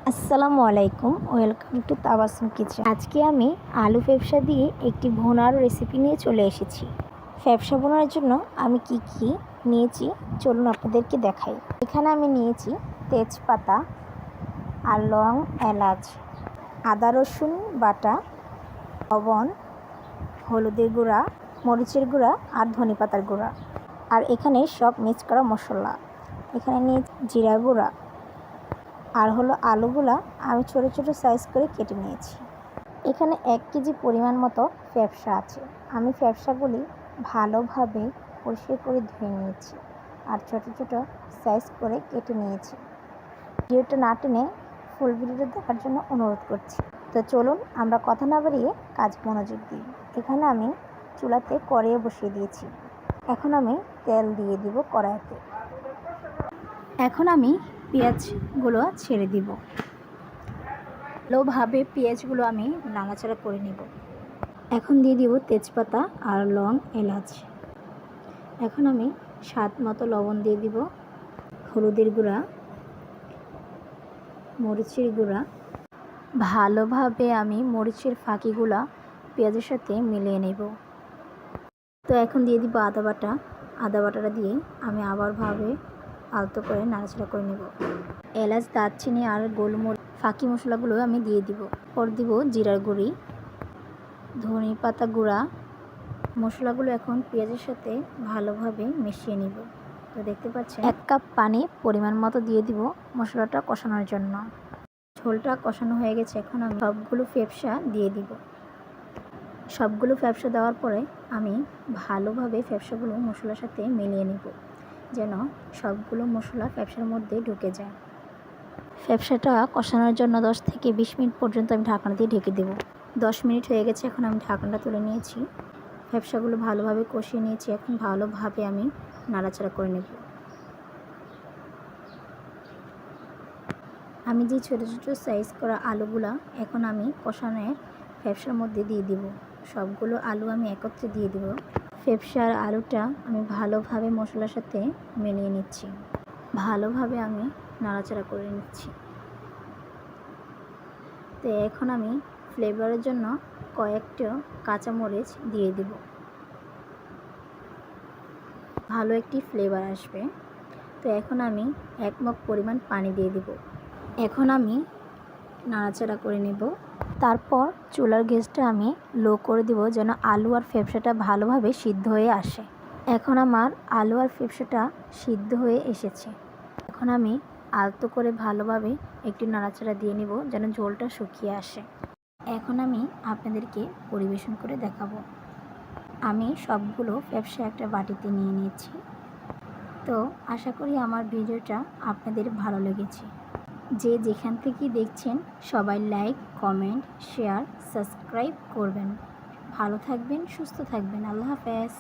আসসালামু আলাইকুম, welcome to Tabassum kitchen. আজকে আমি আলু ফ্যাপসা দিয়ে একটি ভুনার রেসিপি নিয়ে চলে এসেছি। ফ্যাপসা ভুনার জন্য আমি কি নিয়েছি চলুন আপনাদেরকে দেখাই। এখানে আমি নিয়েছি তেজপাতা আর লং, এলাচ, আদা রসুন বাটা, লবণ, হলুদের গুঁড়া, মরিচের গুঁড়া আর ধনেপাতার গুঁড়া। আর এখানে সব মিক্স করা মশলা। এখানে নিয়েছি জিরা গুঁড়া। আর হলো আলুগুলা আমি ছোট ছোট সাইজ করে কেটে নিয়েছি। এখানে 1 কেজি পরিমাণ মতো ফ্যাপসা আছে। আমি ফ্যাপসাগুলি ভালোভাবে পরিষ্কার করে ধুয়ে নিয়েছি আর ছোট ছোট সাইজ করে কেটে নিয়েছি। ভিডিওটা না টেনে ফুল ভিডিওটা দেখার জন্য অনুরোধ করছি। তো চলুন আমরা কথা না বাড়িয়ে কাজ মনোযোগ দিই। এখানে আমি চুলাতে কড়াই বসিয়ে দিয়েছি। এখন আমি তেল দিয়ে দিব কড়াইতে। এখন আমি পেঁয়াজগুলো ছেড়ে দিব। ভালোভাবে পেঁয়াজগুলো আমি নাড়াচাড়া করে নেব। এখন দিয়ে দিব তেজপাতা আর লং, এলাচ। এখন আমি স্বাদ মতো লবণ দিয়ে দিব, হলুদের গুঁড়া, মরিচের গুঁড়া। ভালোভাবে আমি মরিচের ফাঁকিগুলা পেঁয়াজের সাথে মিলিয়ে নেব। তো এখন দিয়ে দিব আদা বাটা। আদা বাটাটা দিয়ে আমি আবার আলতো করে নাড়াচাড়া করে নেব। এলাচ, দারচিনি আর গোলমরিচ ফাঁকি মশলাগুলো আমি দিয়ে দিব। পর দিব জিরার গুঁড়ি, ধনে পাতা গুঁড়া। মশলাগুলো এখন পেঁয়াজের সাথে ভালোভাবে মিশিয়ে নিব। তো দেখতে পাচ্ছেন 1 কাপ পানি পরিমাণ মতো দিয়ে দিব মশলাটা কষানোর জন্য। ঝোলটা কষানো হয়ে গেছে। এখন আমি সবগুলো ফ্যাপসা দিয়ে দিব। সবগুলো ফ্যাপসা দেওয়ার পরে আমি ভালোভাবে ফ্যাপসাগুলো মশলার সাথে মিলিয়ে নেব, যেন সবগুলো মশলা ফ্যাপসার মধ্যে ঢুকে যায়। ফ্যাপসাটা কষানোর জন্য 10 থেকে 20 মিনিট পর্যন্ত আমি ঢাকনা দিয়ে ঢেকে দেব। 10 মিনিট হয়ে গেছে। এখন আমি ঢাকনাটা তুলে নিয়েছি। ফ্যাপসাগুলো ভালোভাবে কষিয়ে নিয়েছি। এখন ভালোভাবে আমি নাড়াচাড়া করে নেব। আমি যে ছোট ছোট সাইজ করা আলুগুলা এখন আমি কষানোর ফ্যাপসার মধ্যে দিয়ে দিব। সবগুলো আলু আমি একত্রে দিয়ে দিব। ফ্যাপসার আলুটা আমি ভালোভাবে মশলার সাথে মিলিয়ে নিচ্ছি। ভালোভাবে আমি নাড়াচাড়া করে নিচ্ছি। তো এখন আমি ফ্লেভারের জন্য কয়েকটা কাঁচামরিচ দিয়ে দিব। ভালো একটি ফ্লেভার আসবে। তো এখন আমি 1 মগ পরিমাণ পানি দিয়ে দিব। এখন আমি নাড়াচাড়া করে নেব। তারপর চুলার গ্যাসটা আমি লো করে দিব, যেন আলু আর ফ্যাপসাটা ভালোভাবে সিদ্ধ হয়ে আসে। এখন আমার আলু আর ফ্যাপসাটা সিদ্ধ হয়ে এসেছে। এখন আমি আলতো করে ভালোভাবে একটু নাড়াচাড়া দিয়ে নিব, যেন ঝোলটা শুকিয়ে আসে। এখন আমি আপনাদেরকে পরিবেশন করে দেখাবো। আমি সবগুলো ফ্যাপসা একটা বাটিতে নিয়ে নিয়েছি। তো আশা করি আমার ভিডিওটা আপনাদের ভালো লেগেছে। যে যেখান থেকে দেখছেন সবাই লাইক, কমেন্ট, শেয়ার, সাবস্ক্রাইব করবেন। ভালো থাকবেন, সুস্থ থাকবেন। আল্লাহ হাফেজ।